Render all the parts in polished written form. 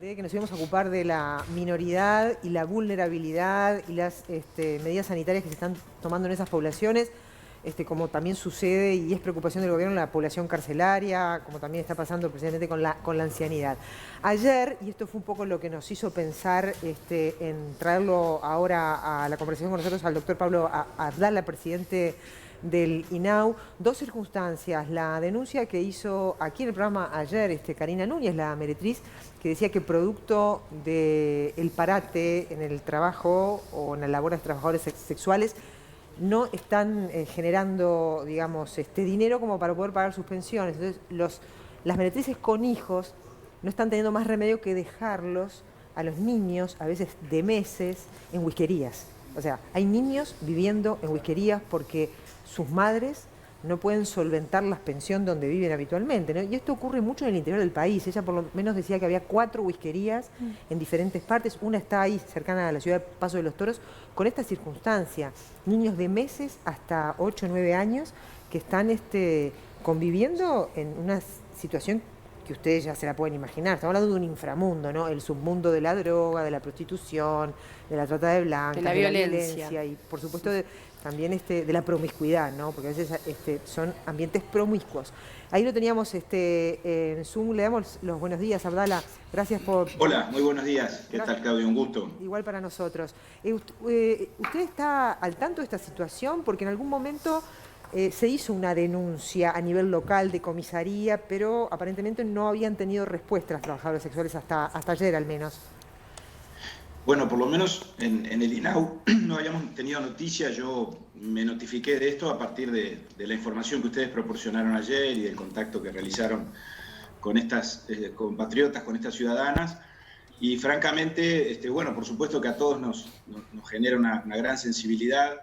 de que nos íbamos a ocupar de la minoridad y la vulnerabilidad y las medidas sanitarias que se están tomando en esas poblaciones, como también sucede y es preocupación del gobierno la población carcelaria, como también está pasando precisamente con la ancianidad. Ayer, y esto fue un poco lo que nos hizo pensar en traerlo ahora a la conversación con nosotros al doctor Pablo Abdala, presidente del INAU, dos circunstancias. La denuncia que hizo aquí en el programa ayer Karina Núñez, la meretriz, que decía que producto del parate en el trabajo o en la labor de trabajadores sexuales, no están generando, digamos, dinero como para poder pagar sus pensiones. Entonces, las meretrices con hijos no están teniendo más remedio que dejarlos a los niños, a veces de meses, en whiskerías. O sea, hay niños viviendo en whiskerías porque sus madres no pueden solventar la pensión donde viven habitualmente, ¿no? Y esto ocurre mucho en el interior del país. Ella por lo menos decía que había 4 whiskerías en diferentes partes. Una está ahí, cercana a la ciudad de Paso de los Toros, con esta circunstancia. Niños de meses hasta 8 o 9 años que están conviviendo en una situación que ustedes ya se la pueden imaginar. Estamos hablando de un inframundo, ¿no? El submundo de la droga, de la prostitución, de la trata de blancas, de la violencia y por supuesto también de la promiscuidad, ¿no? Porque a veces son ambientes promiscuos. Ahí lo teníamos en Zoom. Le damos los buenos días, Abdala. Gracias por... Hola, muy buenos días. ¿Qué tal, Claudio? Un gusto. Igual para nosotros. ¿Usted está al tanto de esta situación? Porque en algún momento se hizo una denuncia a nivel local de comisaría, pero aparentemente no habían tenido respuesta las trabajadoras sexuales hasta ayer al menos. Bueno, por lo menos en el INAU no habíamos tenido noticia. Yo me notifiqué de esto a partir de la información que ustedes proporcionaron ayer y del contacto que realizaron con estas compatriotas, con estas ciudadanas. Y francamente, bueno, por supuesto que a todos nos genera una gran sensibilidad.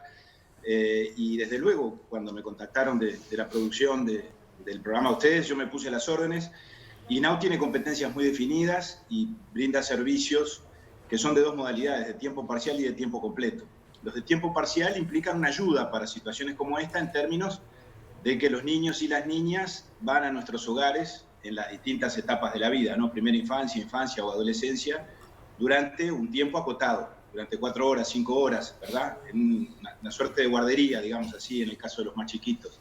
Y desde luego, cuando me contactaron de la producción del programa a ustedes, yo me puse a las órdenes. INAU tiene competencias muy definidas y brinda servicios que son de dos modalidades, de tiempo parcial y de tiempo completo. Los de tiempo parcial implican una ayuda para situaciones como esta en términos de que los niños y las niñas van a nuestros hogares en las distintas etapas de la vida, ¿no? Primera infancia o adolescencia, durante un tiempo acotado, durante 4 horas, 5 horas, ¿verdad? En una suerte de guardería, digamos así, en el caso de los más chiquitos.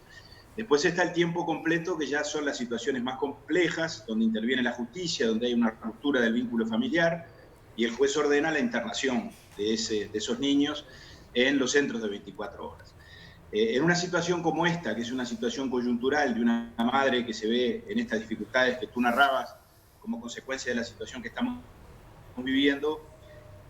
Después está el tiempo completo, que ya son las situaciones más complejas, donde interviene la justicia, donde hay una ruptura del vínculo familiar, y el juez ordena la internación de esos niños en los centros de 24 horas. En una situación como esta, que es una situación coyuntural de una madre que se ve en estas dificultades que tú narrabas como consecuencia de la situación que estamos viviendo,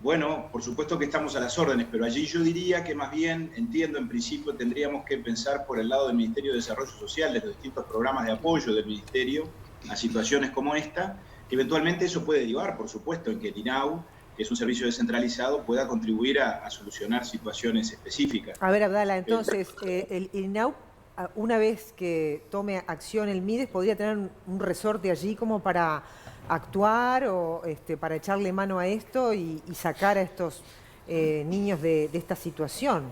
bueno, por supuesto que estamos a las órdenes, pero allí yo diría que más bien, entiendo, en principio tendríamos que pensar por el lado del Ministerio de Desarrollo Social, de los distintos programas de apoyo del Ministerio a situaciones como esta. Eventualmente eso puede derivar, por supuesto, en que el INAU, que es un servicio descentralizado, pueda contribuir a solucionar situaciones específicas. A ver, Abdala, entonces, el INAU, una vez que tome acción el MIDES, ¿podría tener un resorte allí como para actuar o para echarle mano a esto y sacar a estos niños de esta situación?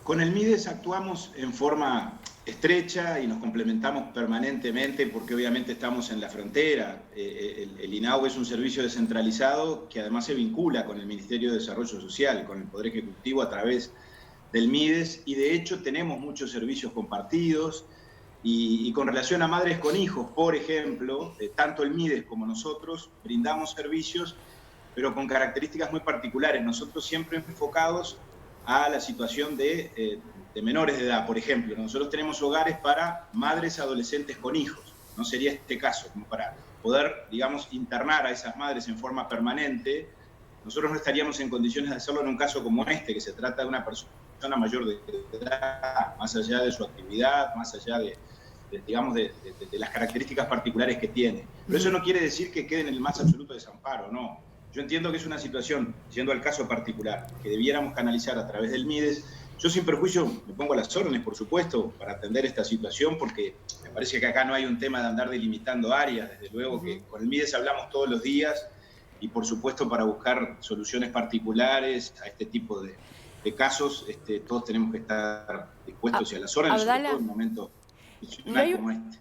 Con el MIDES actuamos en forma estrecha y nos complementamos permanentemente porque obviamente estamos en la frontera. El INAU es un servicio descentralizado que además se vincula con el Ministerio de Desarrollo Social, con el Poder Ejecutivo a través del MIDES, y de hecho tenemos muchos servicios compartidos. Y con relación a madres con hijos, por ejemplo, tanto el MIDES como nosotros brindamos servicios, pero con características muy particulares. Nosotros siempre enfocados a la situación de menores de edad, por ejemplo. Nosotros tenemos hogares para madres adolescentes con hijos. No sería este caso, como para poder, digamos, internar a esas madres en forma permanente. Nosotros no estaríamos en condiciones de hacerlo en un caso como este, que se trata de una persona mayor de edad, más allá de su actividad, más allá de las características particulares que tiene. Pero eso no quiere decir que quede en el más absoluto desamparo, no. Yo entiendo que es una situación, yendo al caso particular, que debiéramos canalizar a través del MIDES. Yo sin perjuicio me pongo a las órdenes, por supuesto, para atender esta situación, porque me parece que acá no hay un tema de andar delimitando áreas. Desde luego que con el MIDES hablamos todos los días y, por supuesto, para buscar soluciones particulares a este tipo de casos, todos tenemos que estar dispuestos y a las órdenes, sobre todo en el momento institucional como este.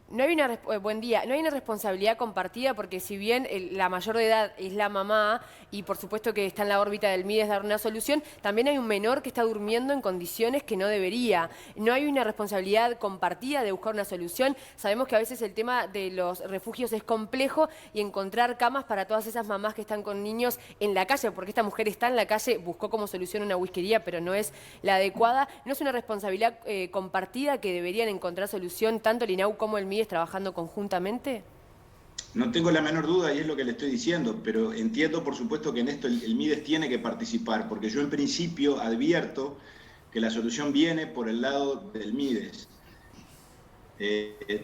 Buen día. No hay una responsabilidad compartida porque si bien la mayor de edad es la mamá y por supuesto que está en la órbita del MIDES dar una solución, también hay un menor que está durmiendo en condiciones que no debería. No hay una responsabilidad compartida de buscar una solución. Sabemos que a veces el tema de los refugios es complejo y encontrar camas para todas esas mamás que están con niños en la calle, porque esta mujer está en la calle, buscó como solución una whiskería, pero no es la adecuada. ¿No es una responsabilidad compartida que deberían encontrar solución tanto el INAU como el MIDES trabajando conjuntamente? No tengo la menor duda y es lo que le estoy diciendo, pero entiendo por supuesto que en esto el MIDES tiene que participar, porque yo en principio advierto que la solución viene por el lado del MIDES.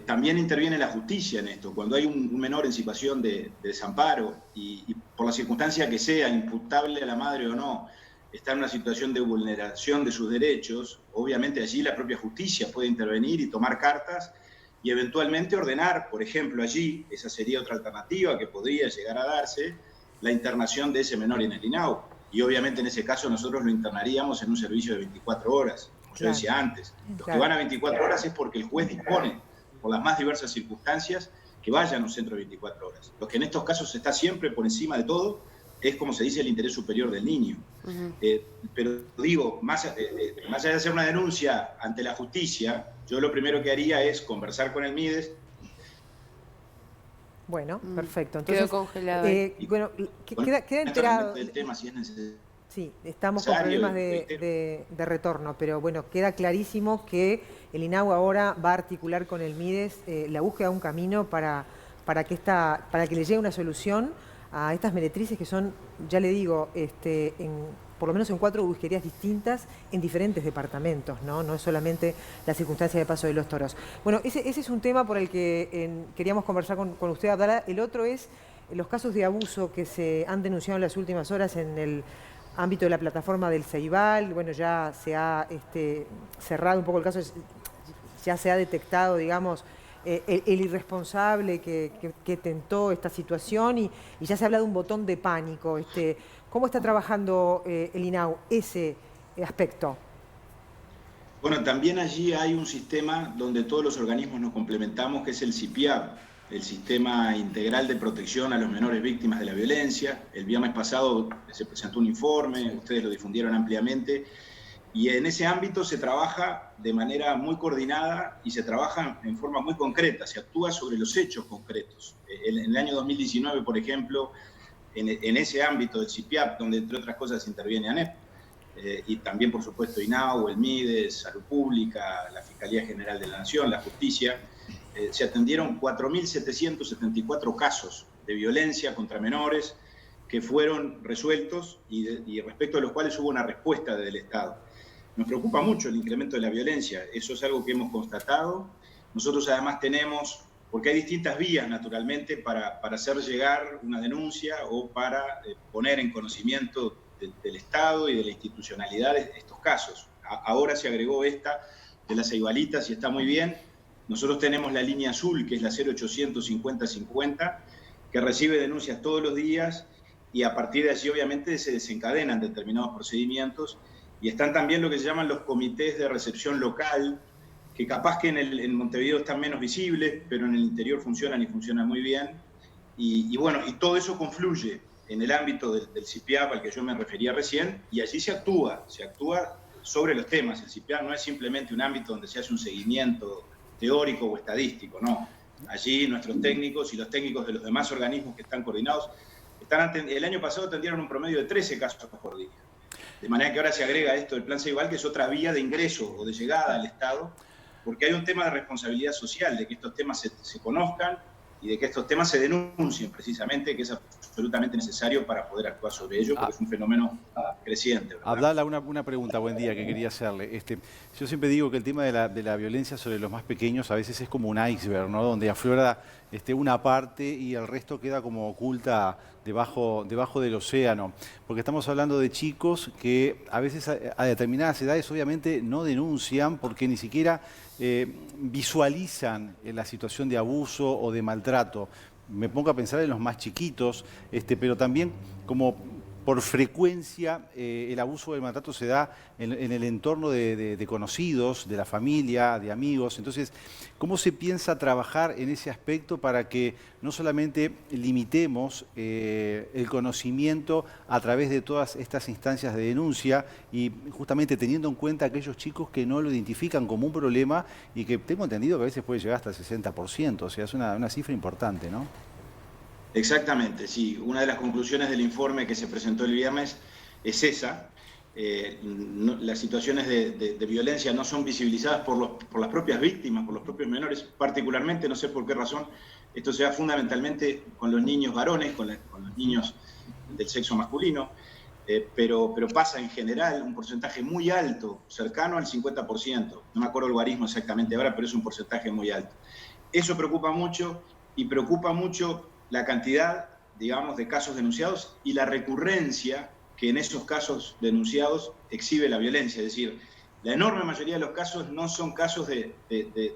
También interviene la justicia en esto. Cuando hay un menor en situación de desamparo y por la circunstancia que sea, imputable a la madre o no, está en una situación de vulneración de sus derechos, obviamente allí la propia justicia puede intervenir y tomar cartas y eventualmente ordenar, por ejemplo, allí, esa sería otra alternativa que podría llegar a darse, la internación de ese menor en el INAU. Y obviamente en ese caso nosotros lo internaríamos en un servicio de 24 horas, como yo decía antes. Los que van a 24 horas es porque el juez dispone, por las más diversas circunstancias, que vayan a un centro de 24 horas. Lo que en estos casos está siempre por encima de todo es, como se dice, el interés superior del niño. Pero digo, más allá de hacer una denuncia ante la justicia, yo lo primero que haría es conversar con el MIDES. Bueno, perfecto. Entonces, quedó congelado. Bueno, queda enterado. Del tema, si es necesario. Sí, estamos con problemas de retorno, pero bueno, queda clarísimo que el INAU ahora va a articular con el MIDES la búsqueda de un camino para que le llegue una solución a estas meretrices que son, ya le digo, por lo menos en 4 whiskerías distintas en diferentes departamentos, ¿no? No es solamente la circunstancia de Paso de los Toros. Bueno, ese es un tema por el que queríamos conversar con usted, Abdala. El otro es los casos de abuso que se han denunciado en las últimas horas en el ámbito de la plataforma del Ceibal. Bueno, ya se ha cerrado un poco el caso, ya se ha detectado, digamos, el irresponsable que tentó esta situación y ya se habla de un botón de pánico. ¿Cómo está trabajando el INAU ese aspecto? Bueno, también allí hay un sistema donde todos los organismos nos complementamos, que es el CIPIAP, el Sistema Integral de Protección a los Menores Víctimas de la Violencia. El viernes pasado se presentó un informe, ustedes lo difundieron ampliamente, y en ese ámbito se trabaja de manera muy coordinada y se trabaja en forma muy concreta, se actúa sobre los hechos concretos. En el año 2019, por ejemplo, en ese ámbito del CIPIAP, donde entre otras cosas interviene ANEP, y también por supuesto INAU, el MIDES, Salud Pública, la Fiscalía General de la Nación, la Justicia, se atendieron 4.774 casos de violencia contra menores que fueron resueltos y respecto a los cuales hubo una respuesta del Estado. Nos preocupa mucho el incremento de la violencia, eso es algo que hemos constatado. Nosotros además tenemos, porque hay distintas vías naturalmente para hacer llegar una denuncia o para poner en conocimiento del Estado y de la institucionalidad de estos casos. Ahora se agregó esta de las ceibalitas y está muy bien. Nosotros tenemos la línea azul, que es la 0800 50 50, que recibe denuncias todos los días y a partir de allí obviamente se desencadenan determinados procedimientos y están también lo que se llaman los comités de recepción local, que capaz que en Montevideo están menos visibles, pero en el interior funcionan y funcionan muy bien. Y bueno, y todo eso confluye en el ámbito del CIPIAP al que yo me refería recién, y allí se actúa sobre los temas. El CIPIAP no es simplemente un ámbito donde se hace un seguimiento teórico o estadístico, no. Allí nuestros técnicos y los técnicos de los demás organismos que están coordinados, el año pasado atendieron un promedio de 13 casos por día. De manera que ahora se agrega esto del Plan Ceibal, que es otra vía de ingreso o de llegada al Estado, porque hay un tema de responsabilidad social, de que estos temas se conozcan y de que estos temas se denuncien precisamente, que es absolutamente necesario para poder actuar sobre ello, porque es un fenómeno creciente, ¿verdad? Abdala, una pregunta, buen día, que quería hacerle. Yo siempre digo que el tema de la violencia sobre los más pequeños a veces es como un iceberg, ¿no? Donde aflora una parte y el resto queda como oculta debajo del océano. Porque estamos hablando de chicos que a veces a determinadas edades obviamente no denuncian porque ni siquiera visualizan la situación de abuso o de maltrato. Me pongo a pensar en los más chiquitos, pero también como por frecuencia el abuso del maltrato se da en el entorno de conocidos, de la familia, de amigos. Entonces, ¿cómo se piensa trabajar en ese aspecto para que no solamente limitemos el conocimiento a través de todas estas instancias de denuncia y justamente teniendo en cuenta a aquellos chicos que no lo identifican como un problema y que tengo entendido que a veces puede llegar hasta el 60%, o sea, es una cifra importante, ¿no? Exactamente, sí. Una de las conclusiones del informe que se presentó el viernes es esa. Las situaciones de violencia no son visibilizadas por las propias víctimas, por los propios menores, particularmente, no sé por qué razón, esto se da fundamentalmente con los niños varones, con los niños del sexo masculino, pero pasa en general un porcentaje muy alto, cercano al 50%. No me acuerdo el logaritmo exactamente ahora, pero es un porcentaje muy alto. Eso preocupa mucho y preocupa mucho la cantidad, digamos, de casos denunciados y la recurrencia que en esos casos denunciados exhibe la violencia. Es decir, la enorme mayoría de los casos no son casos de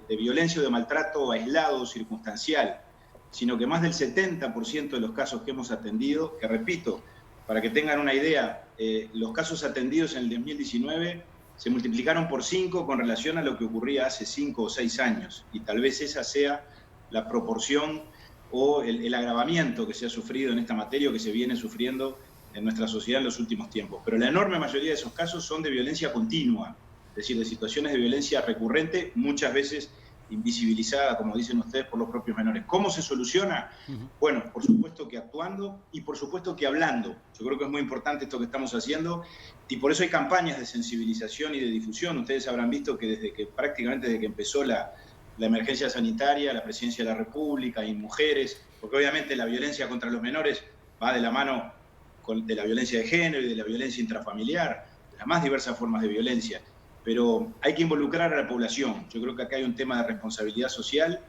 violencia o de maltrato aislado o circunstancial, sino que más del 70% de los casos que hemos atendido, que repito, para que tengan una idea, los casos atendidos en el 2019 se multiplicaron por 5 con relación a lo que ocurría hace 5 o 6 años, y tal vez esa sea la proporción o el agravamiento que se ha sufrido en esta materia o que se viene sufriendo en nuestra sociedad en los últimos tiempos. Pero la enorme mayoría de esos casos son de violencia continua, es decir, de situaciones de violencia recurrente, muchas veces invisibilizada, como dicen ustedes, por los propios menores. ¿Cómo se soluciona? Bueno, por supuesto que actuando y por supuesto que hablando. Yo creo que es muy importante esto que estamos haciendo y por eso hay campañas de sensibilización y de difusión. Ustedes habrán visto que prácticamente desde que empezó la emergencia sanitaria, la Presidencia de la República y mujeres, porque obviamente la violencia contra los menores va de la mano de la violencia de género y de la violencia intrafamiliar, de las más diversas formas de violencia, pero hay que involucrar a la población. Yo creo que acá hay un tema de responsabilidad social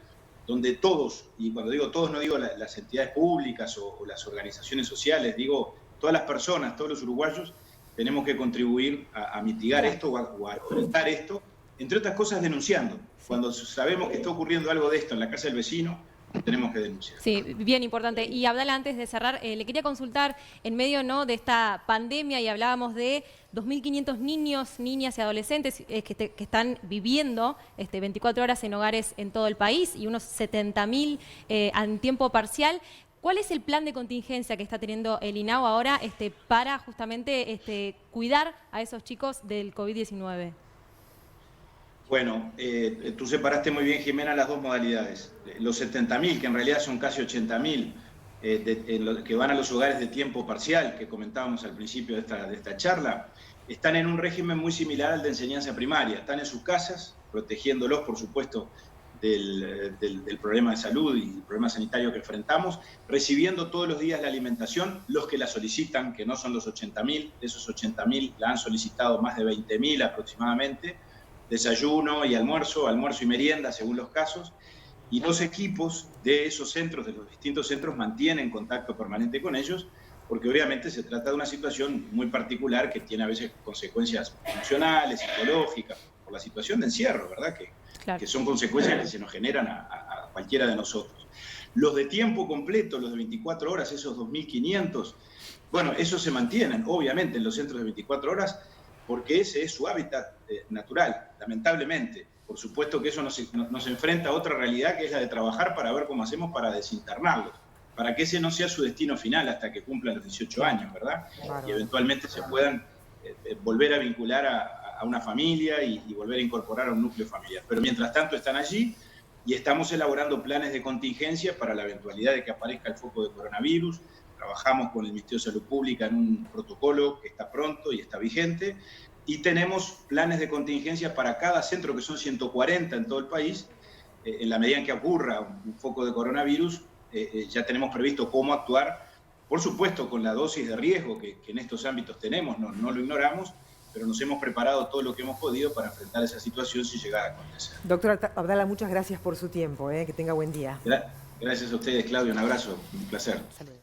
donde todos, y cuando digo todos no digo las entidades públicas o las organizaciones sociales, digo todas las personas, todos los uruguayos, tenemos que contribuir a mitigar esto o a enfrentar esto, entre otras cosas denunciando. Cuando sabemos que está ocurriendo algo de esto en la casa del vecino, tenemos que denunciar. Sí, bien importante. Y Abdala, antes de cerrar, le quería consultar, en medio de esta pandemia, y hablábamos de 2.500 niños, niñas y adolescentes que están viviendo 24 horas en hogares en todo el país y unos 70.000 en tiempo parcial. ¿Cuál es el plan de contingencia que está teniendo el INAU ahora para justamente cuidar a esos chicos del COVID-19? Bueno, tú separaste muy bien, Jimena, las dos modalidades. Los 70.000, que en realidad son casi 80.000, que van a los hogares de tiempo parcial, que comentábamos al principio de esta charla, están en un régimen muy similar al de enseñanza primaria. Están en sus casas, protegiéndolos, por supuesto, del problema de salud y el problema sanitario que enfrentamos, recibiendo todos los días la alimentación, los que la solicitan, que no son los 80.000, de esos 80.000 la han solicitado más de 20.000 aproximadamente, desayuno y almuerzo y merienda según los casos, y los equipos de esos centros, de los distintos centros, mantienen contacto permanente con ellos, porque obviamente se trata de una situación muy particular que tiene a veces consecuencias emocionales, psicológicas, por la situación de encierro, ¿verdad? Claro. Que son consecuencias que se nos generan a cualquiera de nosotros. Los de tiempo completo, los de 24 horas, esos 2.500, bueno, esos se mantienen, obviamente, en los centros de 24 horas, porque ese es su hábitat natural, lamentablemente. Por supuesto que eso nos enfrenta a otra realidad, que es la de trabajar para ver cómo hacemos para desinternarlos, para que ese no sea su destino final hasta que cumplan los 18 años, ¿verdad? Y eventualmente se puedan volver a vincular a una familia y volver a incorporar a un núcleo familiar. Pero mientras tanto están allí y estamos elaborando planes de contingencia para la eventualidad de que aparezca el foco de coronavirus. Trabajamos con el Ministerio de Salud Pública en un protocolo que está pronto y está vigente, y tenemos planes de contingencia para cada centro, que son 140 en todo el país. En la medida en que ocurra un foco de coronavirus, ya tenemos previsto cómo actuar, por supuesto con la dosis de riesgo que en estos ámbitos tenemos, no lo ignoramos, pero nos hemos preparado todo lo que hemos podido para enfrentar esa situación si llegara a acontecer. Doctor Abdala, muchas gracias por su tiempo, que tenga buen día. Gracias a ustedes, Claudio, un abrazo, un placer. Saludos.